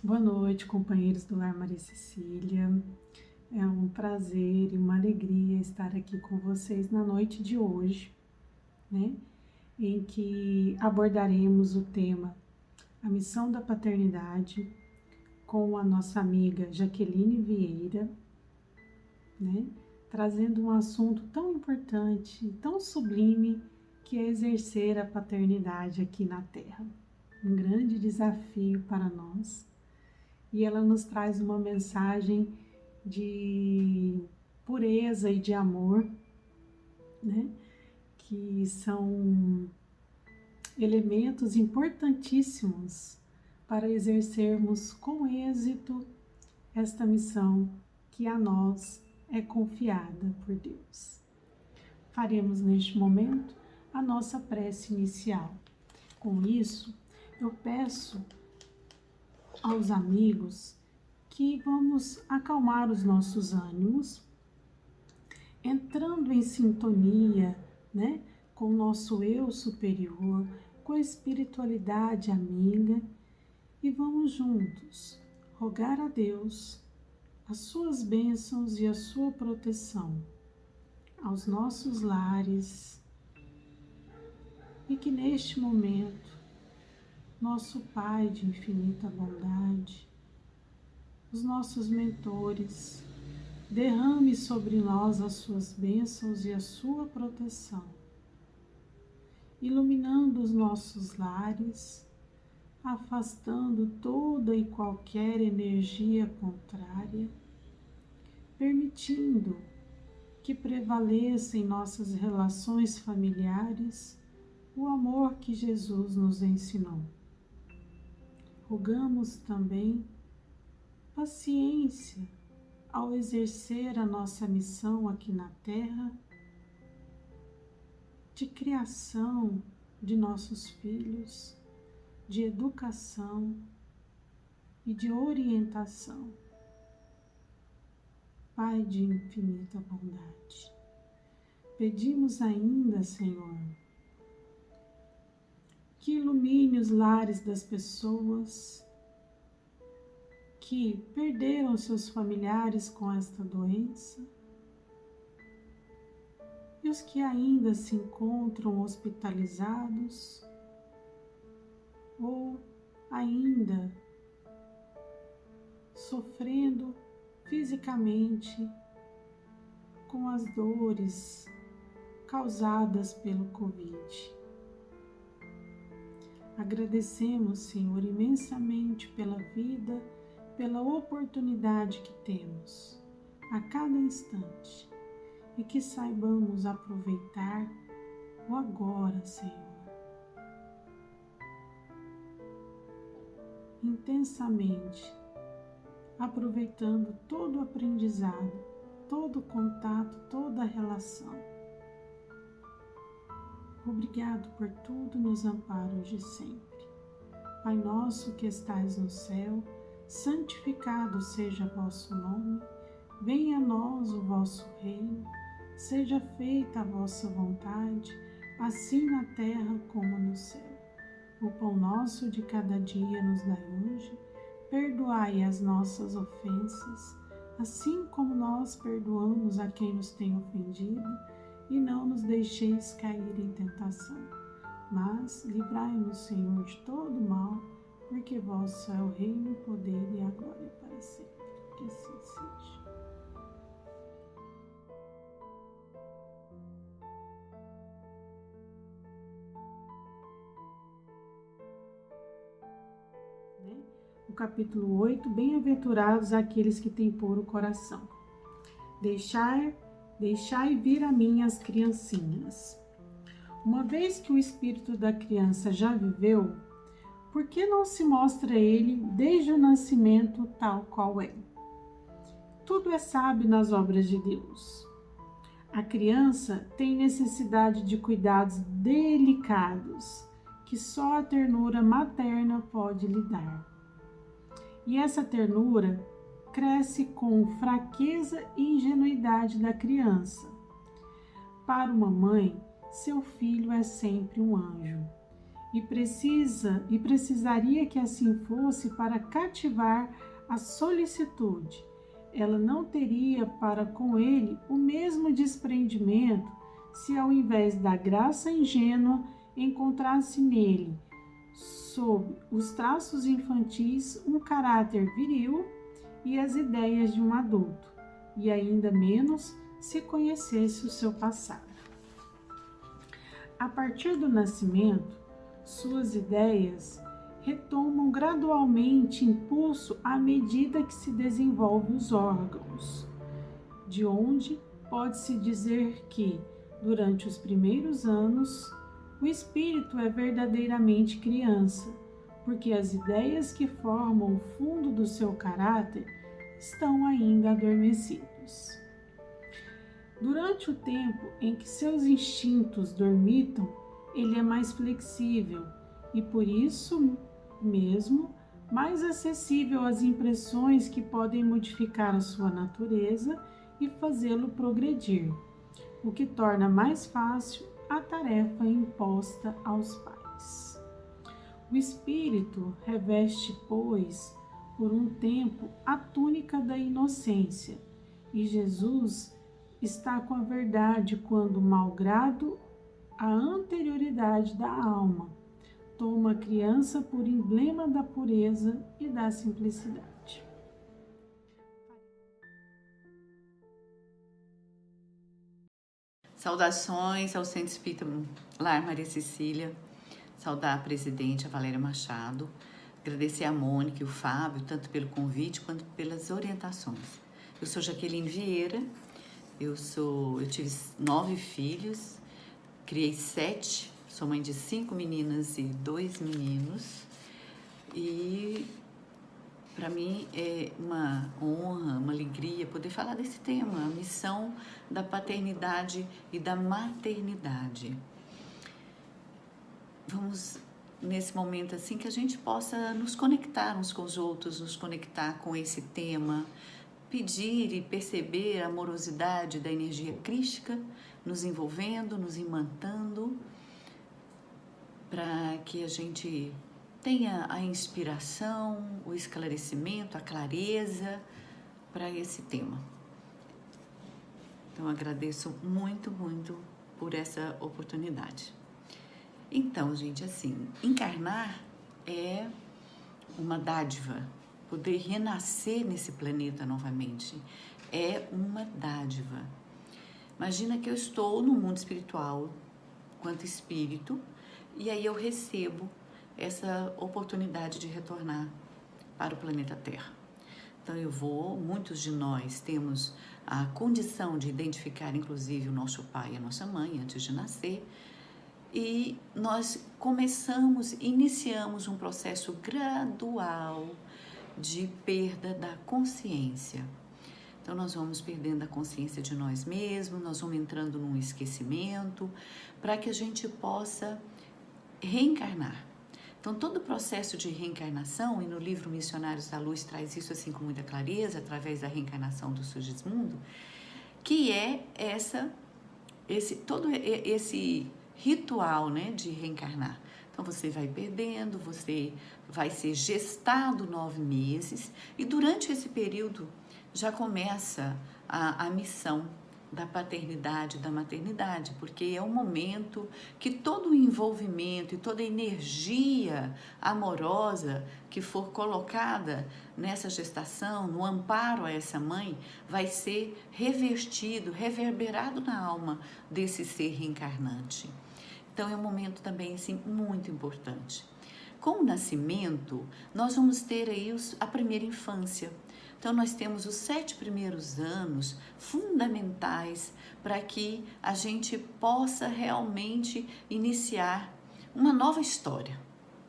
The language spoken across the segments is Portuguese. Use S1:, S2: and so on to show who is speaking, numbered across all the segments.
S1: Boa noite, companheiros do Lar Maria Cecília. É um prazer e uma alegria estar aqui com vocês na noite de hoje, né? Em que abordaremos o tema A Missão da Paternidade com a nossa amiga Jaqueline Vieira, né? Trazendo um assunto tão importante, tão sublime, que é exercer a paternidade aqui na Terra. Um grande desafio para nós. E ela nos traz uma mensagem de pureza e de amor, né? Que são elementos importantíssimos para exercermos com êxito esta missão que a nós é confiada por Deus. Faremos neste momento a nossa prece inicial. Com isso, eu peço aos amigos que vamos acalmar os nossos ânimos, entrando em sintonia, né, com o nosso eu superior, com a espiritualidade amiga, e vamos juntos rogar a Deus as suas bênçãos e a sua proteção aos nossos lares, e que neste momento nosso Pai de infinita bondade, os nossos mentores, derrame sobre nós as suas bênçãos e a sua proteção, iluminando os nossos lares, afastando toda e qualquer energia contrária, permitindo que prevaleça em nossas relações familiares o amor que Jesus nos ensinou. Rogamos também paciência ao exercer a nossa missão aqui na Terra de criação de nossos filhos, de educação e de orientação. Pai de infinita bondade, pedimos ainda, Senhor, que ilumine os lares das pessoas que perderam seus familiares com esta doença e os que ainda se encontram hospitalizados ou ainda sofrendo fisicamente com as dores causadas pelo Covid. Agradecemos, Senhor, imensamente pela vida, pela oportunidade que temos a cada instante e que saibamos aproveitar o agora, Senhor, intensamente, aproveitando todo o aprendizado, todo o contato, toda a relação. Obrigado por tudo, nos amparos de sempre. Pai nosso que estais no céu, santificado seja vosso nome, venha a nós o vosso reino, seja feita a vossa vontade, assim na terra como no céu. O pão nosso de cada dia nos dai hoje, perdoai as nossas ofensas, assim como nós perdoamos a quem nos tem ofendido, e não nos deixeis cair em tentação, mas livrai-nos, Senhor, de todo mal, porque vosso é o reino, o poder e a glória para sempre. Que assim seja. O capítulo 8, bem-aventurados aqueles que têm puro coração. Deixai vir a mim as criancinhas. Uma vez que o espírito da criança já viveu, por que não se mostra ele desde o nascimento tal qual é? Tudo é sábio nas obras de Deus. A criança tem necessidade de cuidados delicados que só a ternura materna pode lhe dar. E essa ternura cresce com fraqueza e ingenuidade da criança. Para uma mãe, seu filho é sempre um anjo. e precisaria que assim fosse para cativar a solicitude. Ela não teria para com ele o mesmo desprendimento se ao invés da graça ingênua encontrasse nele, sob os traços infantis, um caráter viril e as ideias de um adulto, e ainda menos se conhecesse o seu passado. A partir do nascimento, suas ideias retomam gradualmente impulso à medida que se desenvolvem os órgãos, de onde pode-se dizer que, durante os primeiros anos, o espírito é verdadeiramente criança, porque as ideias que formam o fundo do seu caráter estão ainda adormecidos. Durante o tempo em que seus instintos dormitam, ele é mais flexível e, por isso mesmo, mais acessível às impressões que podem modificar a sua natureza e fazê-lo progredir, o que torna mais fácil a tarefa imposta aos pais. O espírito reveste, pois, por um tempo, a túnica da inocência, e Jesus está com a verdade quando, malgrado a anterioridade da alma, toma a criança por emblema da pureza e da simplicidade.
S2: Saudações ao Centro Espírita Lar Maria Cecília, saudar a presidente, a Valéria Machado, agradecer a Mônica e o Fábio, tanto pelo convite quanto pelas orientações. Eu sou Jaqueline Vieira, eu tive 9 filhos, criei 7, sou mãe de 5 meninas e 2 meninos, e para mim é uma honra, uma alegria poder falar desse tema, a missão da paternidade e da maternidade. Vamos, nesse momento assim, que a gente possa nos conectar uns com os outros, nos conectar com esse tema, pedir e perceber a amorosidade da energia crística nos envolvendo, nos imantando, para que a gente tenha a inspiração, o esclarecimento, a clareza para esse tema. Então, agradeço muito, muito por essa oportunidade. Então, gente, assim, encarnar é uma dádiva. Poder renascer nesse planeta novamente é uma dádiva. Imagina que eu estou no mundo espiritual, quanto espírito, e aí eu recebo essa oportunidade de retornar para o planeta Terra. Então muitos de nós temos a condição de identificar inclusive o nosso pai e a nossa mãe antes de nascer, e nós iniciamos um processo gradual de perda da consciência. Então nós vamos perdendo a consciência de nós mesmos, nós vamos entrando num esquecimento, para que a gente possa reencarnar. Então, todo o processo de reencarnação, e no livro Missionários da Luz traz isso assim com muita clareza, através da reencarnação do Sigismundo, que é todo esse ritual, né, de reencarnar. Então, você vai perdendo, você vai ser gestado 9 meses, e durante esse período já começa a missão da paternidade, da maternidade, porque é um momento que todo o envolvimento e toda a energia amorosa que for colocada nessa gestação, no amparo a essa mãe, vai ser revertido, reverberado na alma desse ser reencarnante. Então é um momento também assim, muito importante. Com o nascimento, nós vamos ter aí a primeira infância. Então, nós temos os 7 primeiros anos fundamentais para que a gente possa realmente iniciar uma nova história.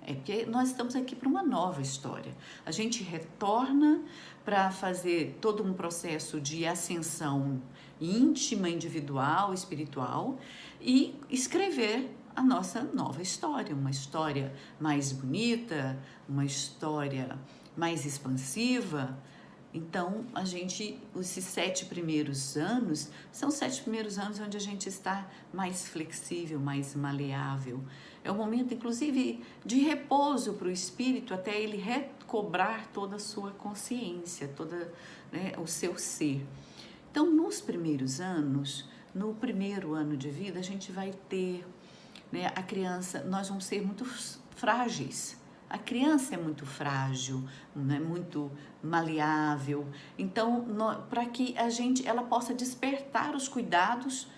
S2: Porque nós estamos aqui para uma nova história. A gente retorna para fazer todo um processo de ascensão íntima, individual, espiritual, e escrever a nossa nova história, uma história mais bonita, uma história mais expansiva. Então, esses 7 primeiros anos, são 7 primeiros anos onde a gente está mais flexível, mais maleável. É um momento, inclusive, de repouso para o espírito, até ele recobrar toda a sua consciência, né, o seu ser. Então, nos primeiros anos, no primeiro ano de vida, a gente vai ter, né, a criança, nós vamos ser muito frágeis. A criança é muito frágil, né, muito maleável. Então, para que ela possa despertar os cuidados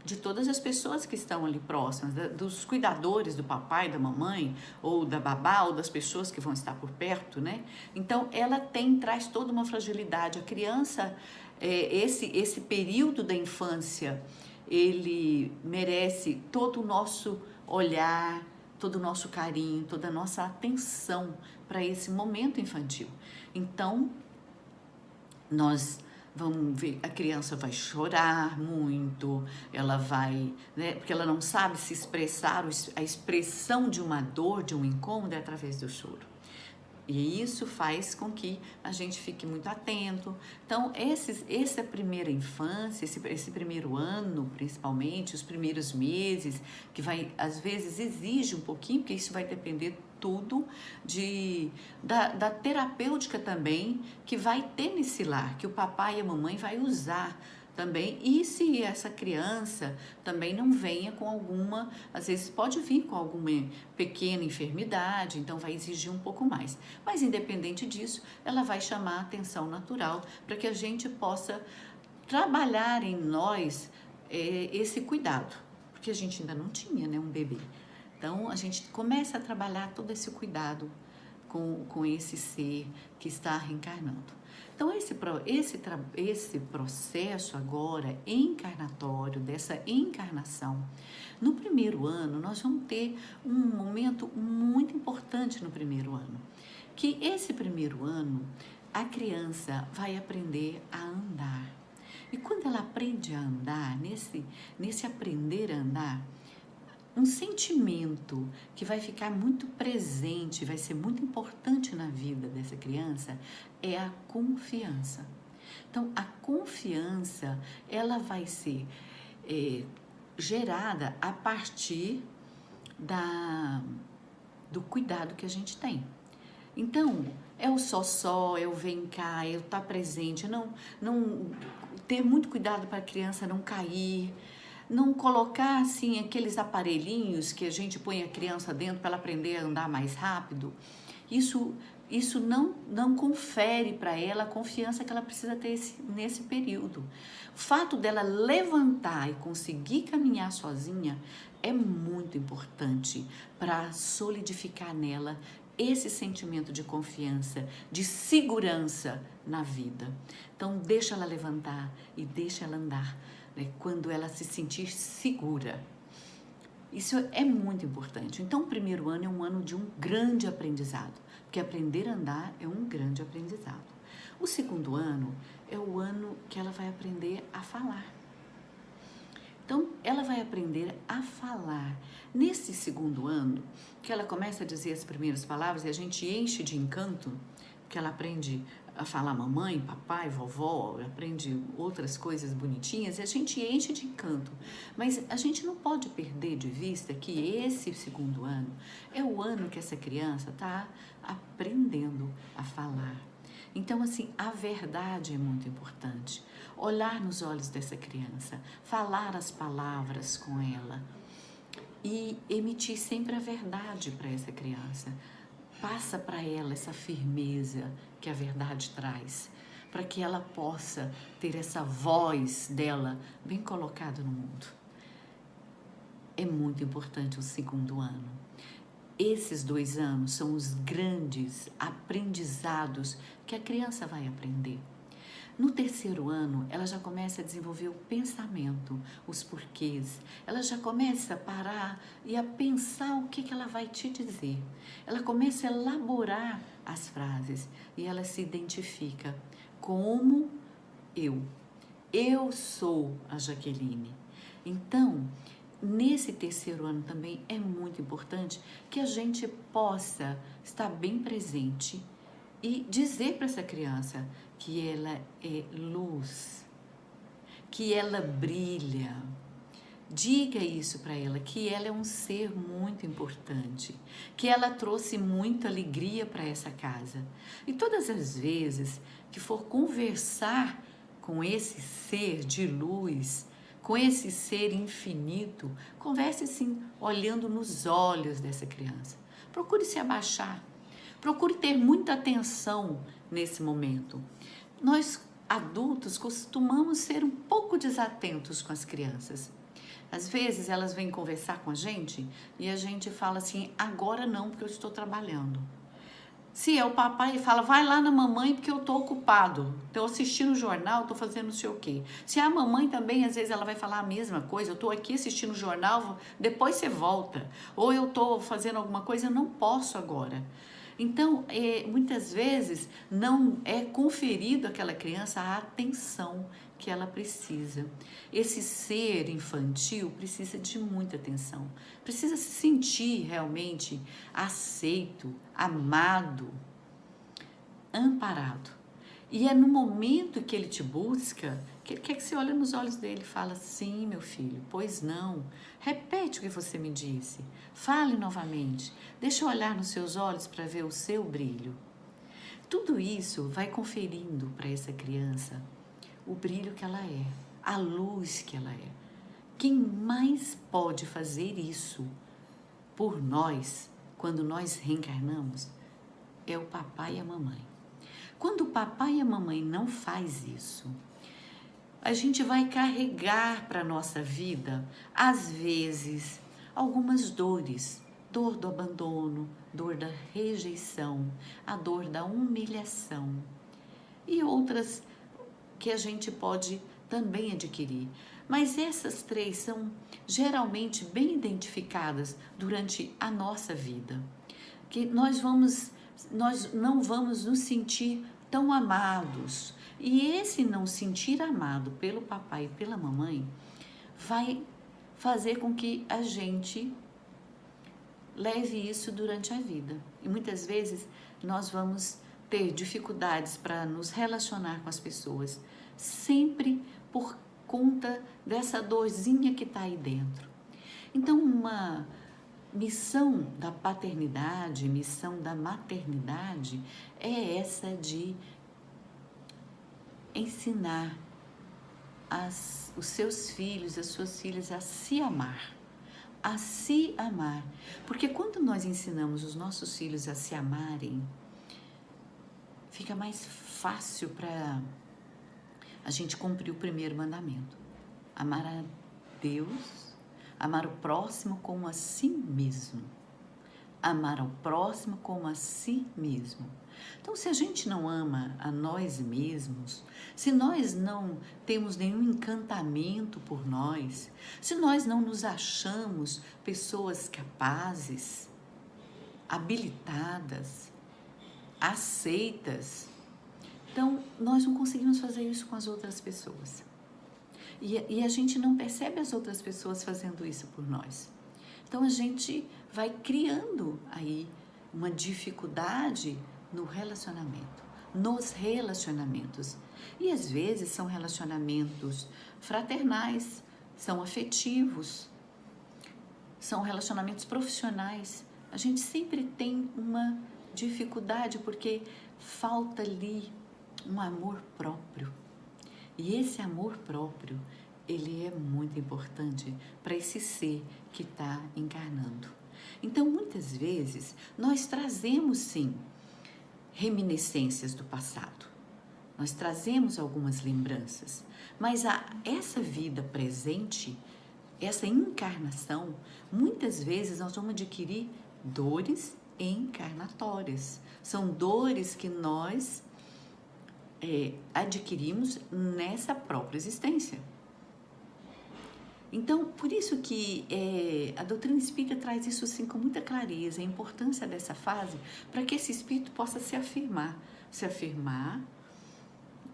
S2: de todas as pessoas que estão ali próximas, dos cuidadores, do papai, da mamãe, ou da babá, ou das pessoas que vão estar por perto, né? Então, ela traz toda uma fragilidade. A criança, esse período da infância, ele merece todo o nosso olhar, todo o nosso carinho, toda a nossa atenção para esse momento infantil. Então, nós vamos ver, a criança vai chorar muito, ela vai, né, porque ela não sabe se expressar, a expressão de uma dor, de um incômodo é através do choro. E isso faz com que a gente fique muito atento. Então, essa primeira infância, esse primeiro ano, principalmente, os primeiros meses, que às vezes exige um pouquinho, porque isso vai depender tudo da terapêutica também, que vai ter nesse lar, que o papai e a mamãe vai usar também. E se essa criança também não venha com alguma, às vezes pode vir com alguma pequena enfermidade, então vai exigir um pouco mais. Mas independente disso, ela vai chamar a atenção natural para que a gente possa trabalhar em nós esse cuidado, porque a gente ainda não tinha, né, um bebê. Então a gente começa a trabalhar todo esse cuidado com esse ser que está reencarnando. Então, esse processo agora encarnatório, dessa encarnação, no primeiro ano, nós vamos ter um momento muito importante no primeiro ano, que esse primeiro ano, a criança vai aprender a andar. E quando ela aprende a andar, nesse aprender a andar, um sentimento que vai ficar muito presente, vai ser muito importante na vida dessa criança, é a confiança. Então, a confiança, ela vai ser gerada a partir do cuidado que a gente tem. Então, é o só, é o vem cá, é o estar presente, não ter muito cuidado para a criança não cair, não colocar assim aqueles aparelhinhos que a gente põe a criança dentro para ela aprender a andar mais rápido. Isso não confere para ela a confiança que ela precisa ter nesse período. O fato dela levantar e conseguir caminhar sozinha é muito importante para solidificar nela esse sentimento de confiança, de segurança na vida. Então, deixa ela levantar e deixa ela andar, né, quando ela se sentir segura. Isso é muito importante. Então, o primeiro ano é um ano de um grande aprendizado, porque aprender a andar é um grande aprendizado. O segundo ano é o ano que ela vai aprender a falar. Então, ela vai aprender a falar. Nesse segundo ano, que ela começa a dizer as primeiras palavras e a gente enche de encanto, que ela aprende a falar mamãe, papai, vovó, aprende outras coisas bonitinhas e a gente enche de encanto. Mas a gente não pode perder de vista que esse segundo ano é o ano que essa criança está aprendendo a falar. Então, assim, a verdade é muito importante. Olhar nos olhos dessa criança, falar as palavras com ela e emitir sempre a verdade para essa criança. Passa para ela essa firmeza que a verdade traz, para que ela possa ter essa voz dela bem colocada no mundo. É muito importante o segundo ano. Esses 2 anos são os grandes aprendizados que a criança vai aprender. No terceiro ano, ela já começa a desenvolver o pensamento, os porquês. Ela já começa a parar e a pensar o que ela vai te dizer. Ela começa a elaborar as frases e ela se identifica como eu. Eu sou a Jaqueline. Então, nesse terceiro ano também é muito importante que a gente possa estar bem presente e dizer para essa criança que ela é luz, que ela brilha. Diga isso para ela, que ela é um ser muito importante, que ela trouxe muita alegria para essa casa. E todas as vezes que for conversar com esse ser de luz, com esse ser infinito, converse assim, olhando nos olhos dessa criança. Procure se abaixar, procure ter muita atenção nesse momento. Nós, adultos, costumamos ser um pouco desatentos com as crianças. Às vezes elas vêm conversar com a gente e a gente fala assim, agora não, porque eu estou trabalhando. Se é o papai, ele fala, vai lá na mamãe porque eu estou ocupado, estou assistindo o jornal, estou fazendo não sei o quê. Se é a mamãe também, às vezes ela vai falar a mesma coisa, eu estou aqui assistindo o jornal, depois você volta. Ou eu estou fazendo alguma coisa, eu não posso agora. Então, muitas vezes não é conferido àquela criança a atenção que ela precisa. Esse ser infantil precisa de muita atenção, precisa se sentir realmente aceito, amado, amparado. E é no momento que ele te busca, que ele quer que você olhe nos olhos dele e fala, sim, meu filho, pois não. Repete o que você me disse. Fale novamente. Deixa eu olhar nos seus olhos para ver o seu brilho. Tudo isso vai conferindo para essa criança o brilho que ela é, a luz que ela é. Quem mais pode fazer isso por nós, quando nós reencarnamos, é o papai e a mamãe. Quando o papai e a mamãe não faz isso, a gente vai carregar para a nossa vida, às vezes, algumas dores. Dor do abandono, dor da rejeição, a dor da humilhação e outras que a gente pode também adquirir. Mas essas três são geralmente bem identificadas durante a nossa vida, que nós não vamos nos sentir tão amados. E esse não sentir amado pelo papai e pela mamãe vai fazer com que a gente leve isso durante a vida. E muitas vezes nós vamos ter dificuldades para nos relacionar com as pessoas, sempre por conta dessa dorzinha que está aí dentro. Então, uma missão da paternidade, missão da maternidade é essa de ensinar os seus filhos, as suas filhas a se amar. A se amar. Porque quando nós ensinamos os nossos filhos a se amarem, fica mais fácil para a gente cumprir o primeiro mandamento. Amar a Deus, amar o próximo como a si mesmo. Amar ao próximo como a si mesmo. Então, se a gente não ama a nós mesmos, se nós não temos nenhum encantamento por nós, se nós não nos achamos pessoas capazes, habilitadas, aceitas, então nós não conseguimos fazer isso com as outras pessoas. E a gente não percebe as outras pessoas fazendo isso por nós. Então a gente vai criando aí uma dificuldade no relacionamento, nos relacionamentos. E às vezes são relacionamentos fraternais, são afetivos, são relacionamentos profissionais. A gente sempre tem uma dificuldade porque falta ali um amor próprio. E esse amor próprio, ele é muito importante para esse ser que está encarnando. Então, muitas vezes, nós trazemos, sim, reminiscências do passado. Nós trazemos algumas lembranças, mas essa vida presente, essa encarnação, muitas vezes nós vamos adquirir dores encarnatórias. São dores que nós adquirimos nessa própria existência. Então, por isso que a doutrina espírita traz isso assim com muita clareza, a importância dessa fase, para que esse espírito possa se afirmar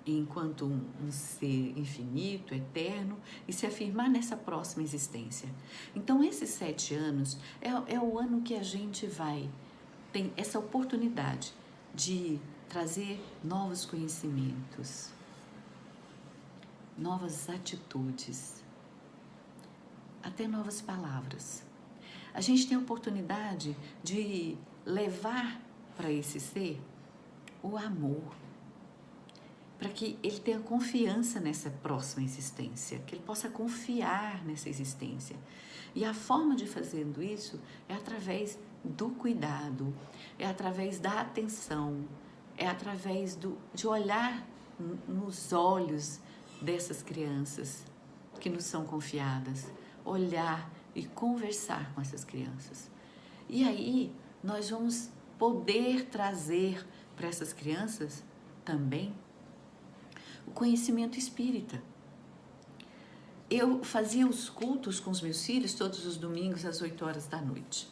S2: enquanto um ser infinito, eterno, e se afirmar nessa próxima existência. Então, esses 7 anos é o ano que a gente tem essa oportunidade de trazer novos conhecimentos, novas atitudes, até novas palavras. A gente tem a oportunidade de levar para esse ser o amor, para que ele tenha confiança nessa próxima existência, que ele possa confiar nessa existência. E a forma de fazendo isso é através do cuidado, é através da atenção, é através de olhar nos olhos dessas crianças que nos são confiadas, olhar e conversar com essas crianças. E aí nós vamos poder trazer para essas crianças também o conhecimento espírita. Eu fazia os cultos com os meus filhos todos os domingos às 8 horas da noite.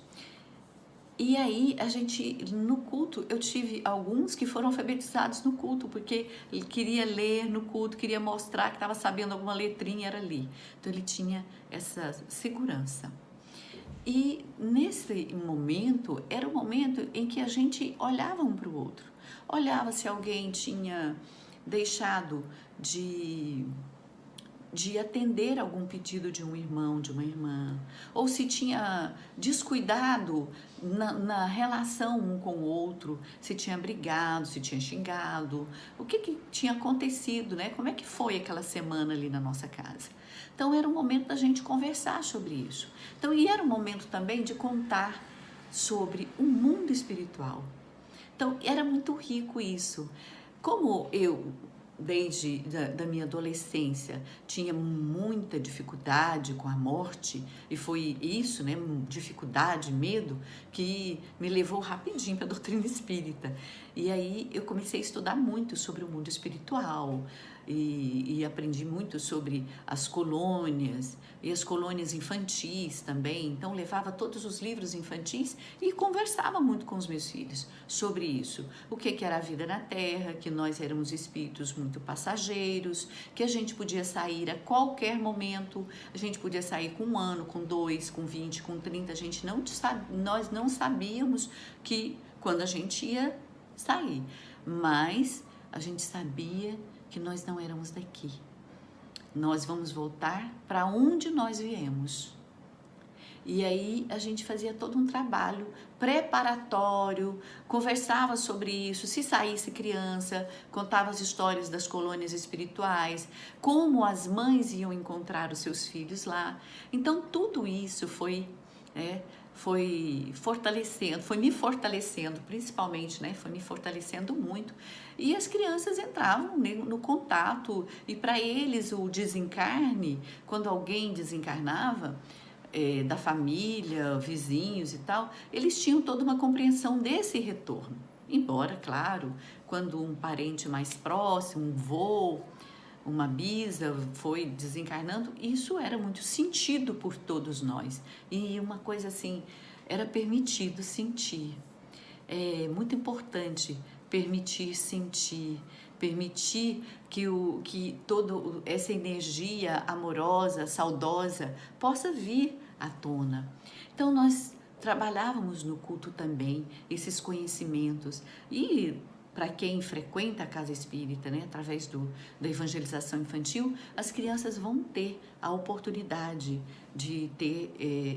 S2: E aí, no culto, eu tive alguns que foram alfabetizados no culto, porque ele queria ler no culto, queria mostrar que estava sabendo alguma letrinha, era ali. Então, ele tinha essa segurança. E nesse momento, era o momento em que a gente olhava um para o outro. Olhava se alguém tinha deixado de atender algum pedido de um irmão, de uma irmã, ou se tinha descuidado na relação um com o outro, se tinha brigado, se tinha xingado, o que tinha acontecido, né? Como é que foi aquela semana ali na nossa casa? Então era um momento da gente conversar sobre isso. Então, e era um momento também de contar sobre o mundo espiritual. Então era muito rico isso. Como eu desde da minha adolescência tinha muita dificuldade com a morte, e foi isso, né, dificuldade, medo, que me levou rapidinho para a doutrina espírita. E aí eu comecei a estudar muito sobre o mundo espiritual e aprendi muito sobre as colônias e as colônias infantis também. Então levava todos os livros infantis e conversava muito com os meus filhos sobre isso. O que era a vida na Terra, que nós éramos espíritos muito passageiros, que a gente podia sair a qualquer momento, a gente podia sair com 1 ano, com 2, com 20, com 30, nós não sabíamos que quando a gente ia sair, mas a gente sabia que nós não éramos daqui. Nós vamos voltar para onde nós viemos. E aí a gente fazia todo um trabalho preparatório, conversava sobre isso, se saísse criança, contava as histórias das colônias espirituais, como as mães iam encontrar os seus filhos lá. Então tudo isso foi fortalecendo, foi me fortalecendo principalmente, né? Foi me fortalecendo muito. E as crianças entravam no contato, e para eles o desencarne, quando alguém desencarnava, da família, vizinhos e tal, eles tinham toda uma compreensão desse retorno. Embora, claro, quando um parente mais próximo, um vô, uma bisa foi desencarnando, isso era muito sentido por todos nós. E uma coisa assim, era permitido sentir. É muito importante permitir sentir, permitir que toda essa energia amorosa, saudosa, possa vir à tona. Então, nós trabalhávamos no culto também esses conhecimentos. E para quem frequenta a casa espírita, né, através da evangelização infantil, as crianças vão ter a oportunidade de ter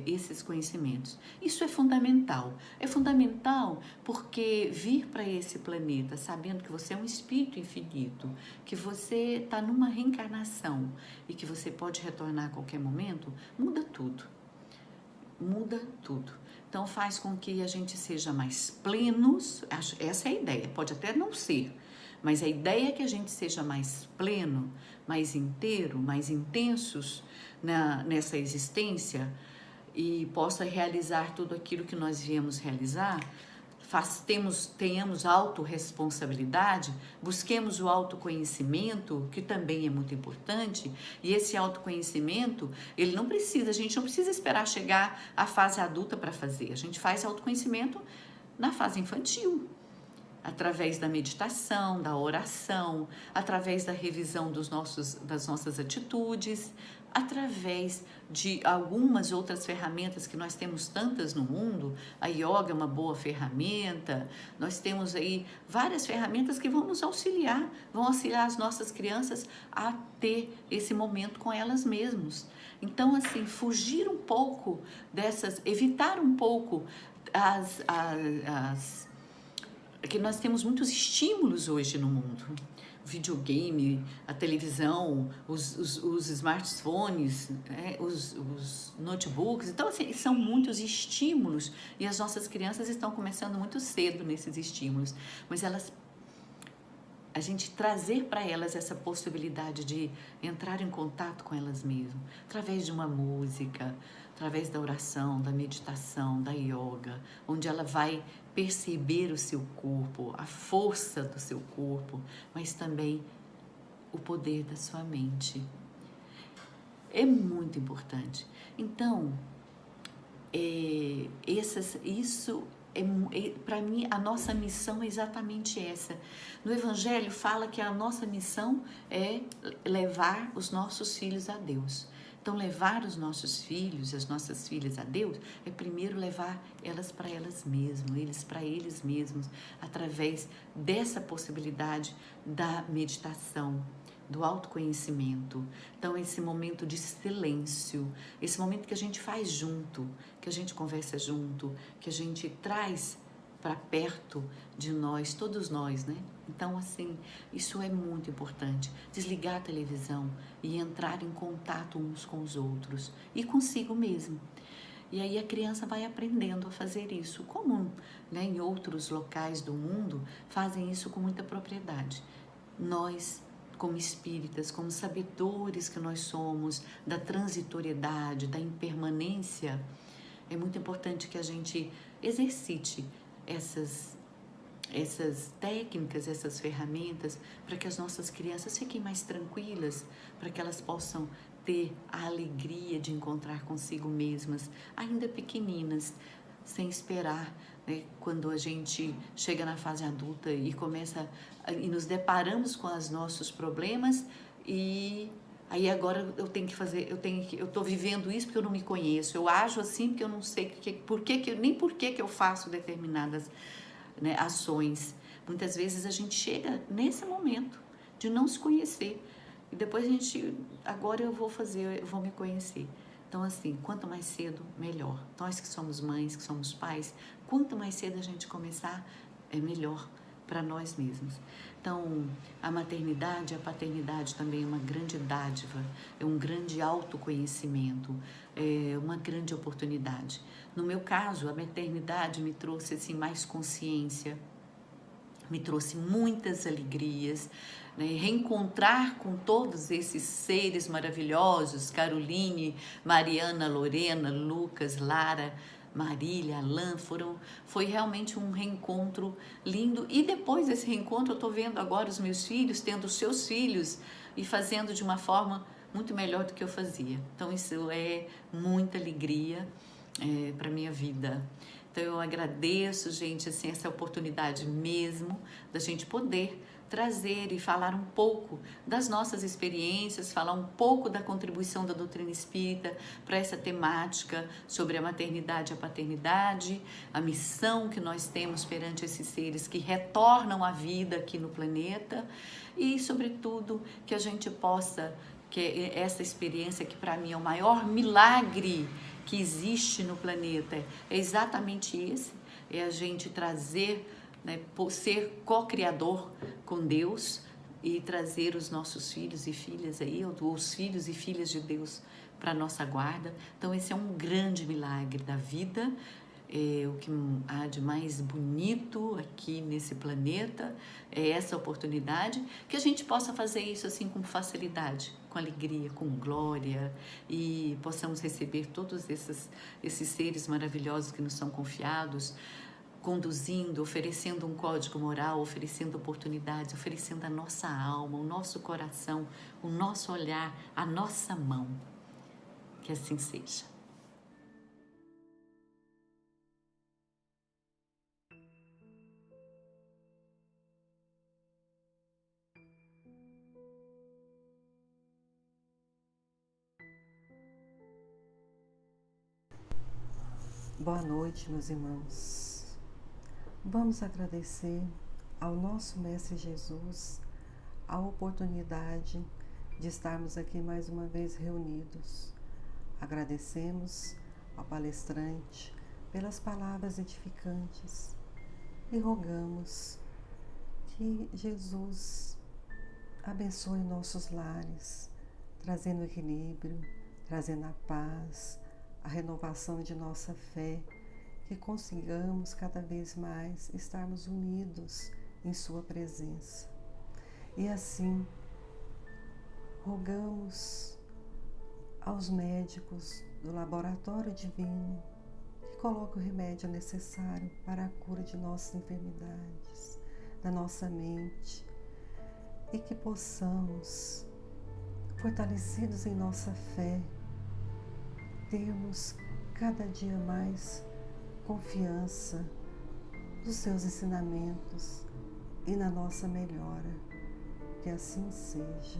S2: esses conhecimentos. Isso é fundamental. É fundamental porque vir para esse planeta sabendo que você é um espírito infinito, que você está numa reencarnação e que você pode retornar a qualquer momento, muda tudo. Muda tudo. Então faz com que a gente seja mais plenos, essa é a ideia, pode até não ser, mas a ideia é que a gente seja mais pleno, mais inteiro, mais intensos nessa existência e possa realizar tudo aquilo que nós viemos realizar. Tenhamos autorresponsabilidade, busquemos o autoconhecimento, que também é muito importante, e esse autoconhecimento, a gente não precisa esperar chegar à fase adulta para fazer, a gente faz autoconhecimento na fase infantil, através da meditação, da oração, através da revisão das nossas atitudes, através de algumas outras ferramentas que nós temos tantas no mundo. A yoga é uma boa ferramenta, nós temos aí várias ferramentas que vão vão auxiliar as nossas crianças a ter esse momento com elas mesmas. Então, assim, fugir um pouco evitar um pouco que nós temos muitos estímulos hoje no mundo. Videogame, a televisão, os smartphones, os notebooks. Então, assim, são muitos estímulos e as nossas crianças estão começando muito cedo nesses estímulos. Mas a gente trazer para elas essa possibilidade de entrar em contato com elas mesmas, através de uma música, através da oração, da meditação, da yoga, onde ela vai perceber o seu corpo, a força do seu corpo, mas também o poder da sua mente. É muito importante. Então, para mim, a nossa missão é exatamente essa. No Evangelho fala que a nossa missão é levar os nossos filhos a Deus. Então, levar os nossos filhos, as nossas filhas a Deus, é primeiro levar elas para elas mesmas, eles para eles mesmos, através dessa possibilidade da meditação, do autoconhecimento. Então, esse momento de silêncio, esse momento que a gente faz junto, que a gente conversa junto, que a gente traz para perto de nós, todos nós, né? Então, assim, isso é muito importante. Desligar a televisão e entrar em contato uns com os outros e consigo mesmo. E aí a criança vai aprendendo a fazer isso, como, né, em outros locais do mundo fazem isso com muita propriedade. Nós, como espíritas, como sabedores que nós somos da transitoriedade, da impermanência, é muito importante que a gente exercite essas técnicas, essas ferramentas, para que as nossas crianças fiquem mais tranquilas, para que elas possam ter a alegria de encontrar consigo mesmas, ainda pequeninas, sem esperar, né, quando a gente chega na fase adulta e nos deparamos com os nossos problemas e aí agora eu estou vivendo isso porque eu não me conheço, eu ajo assim porque eu não sei nem por que eu faço determinadas, né, ações. Muitas vezes a gente chega nesse momento de não se conhecer e depois agora eu vou me conhecer. Então, assim, quanto mais cedo, melhor. Nós que somos mães, que somos pais, quanto mais cedo a gente começar, é melhor para nós mesmos. Então, a maternidade, a paternidade também é uma grande dádiva, é um grande autoconhecimento, é uma grande oportunidade. No meu caso, a maternidade me trouxe assim, mais consciência, me trouxe muitas alegrias, né? Reencontrar com todos esses seres maravilhosos, Caroline, Mariana, Lorena, Lucas, Lara, Marília, Alain, foi realmente um reencontro lindo. E depois desse reencontro eu estou vendo agora os meus filhos tendo os seus filhos e fazendo de uma forma muito melhor do que eu fazia. Então isso é muita alegria para a minha vida. Então eu agradeço, gente, assim, essa oportunidade mesmo da gente poder trazer e falar um pouco das nossas experiências, falar um pouco da contribuição da doutrina espírita para essa temática sobre a maternidade e a paternidade, a missão que nós temos perante esses seres que retornam à vida aqui no planeta e, sobretudo, que a gente possa, que essa experiência que para mim é o maior milagre que existe no planeta, é exatamente esse, é a gente trazer, né, ser co-criador com Deus e trazer os nossos filhos e filhas aí, os filhos e filhas de Deus para a nossa guarda. Então esse é um grande milagre da vida, o que há de mais bonito aqui nesse planeta, é essa oportunidade, que a gente possa fazer isso assim com facilidade, com alegria, com glória, e possamos receber todos esses seres maravilhosos que nos são confiados, conduzindo, oferecendo um código moral, oferecendo oportunidades, oferecendo a nossa alma, o nosso coração, o nosso olhar, a nossa mão. Que assim seja.
S3: Boa noite, meus irmãos. Vamos agradecer ao nosso Mestre Jesus a oportunidade de estarmos aqui mais uma vez reunidos. Agradecemos ao palestrante pelas palavras edificantes e rogamos que Jesus abençoe nossos lares, trazendo equilíbrio, trazendo a paz, a renovação de nossa fé, que consigamos cada vez mais estarmos unidos em Sua presença. E assim, rogamos aos médicos do Laboratório Divino que coloquem o remédio necessário para a cura de nossas enfermidades, da nossa mente, e que possamos, fortalecidos em nossa fé, termos cada dia mais confiança nos seus ensinamentos e na nossa melhora. Que assim seja.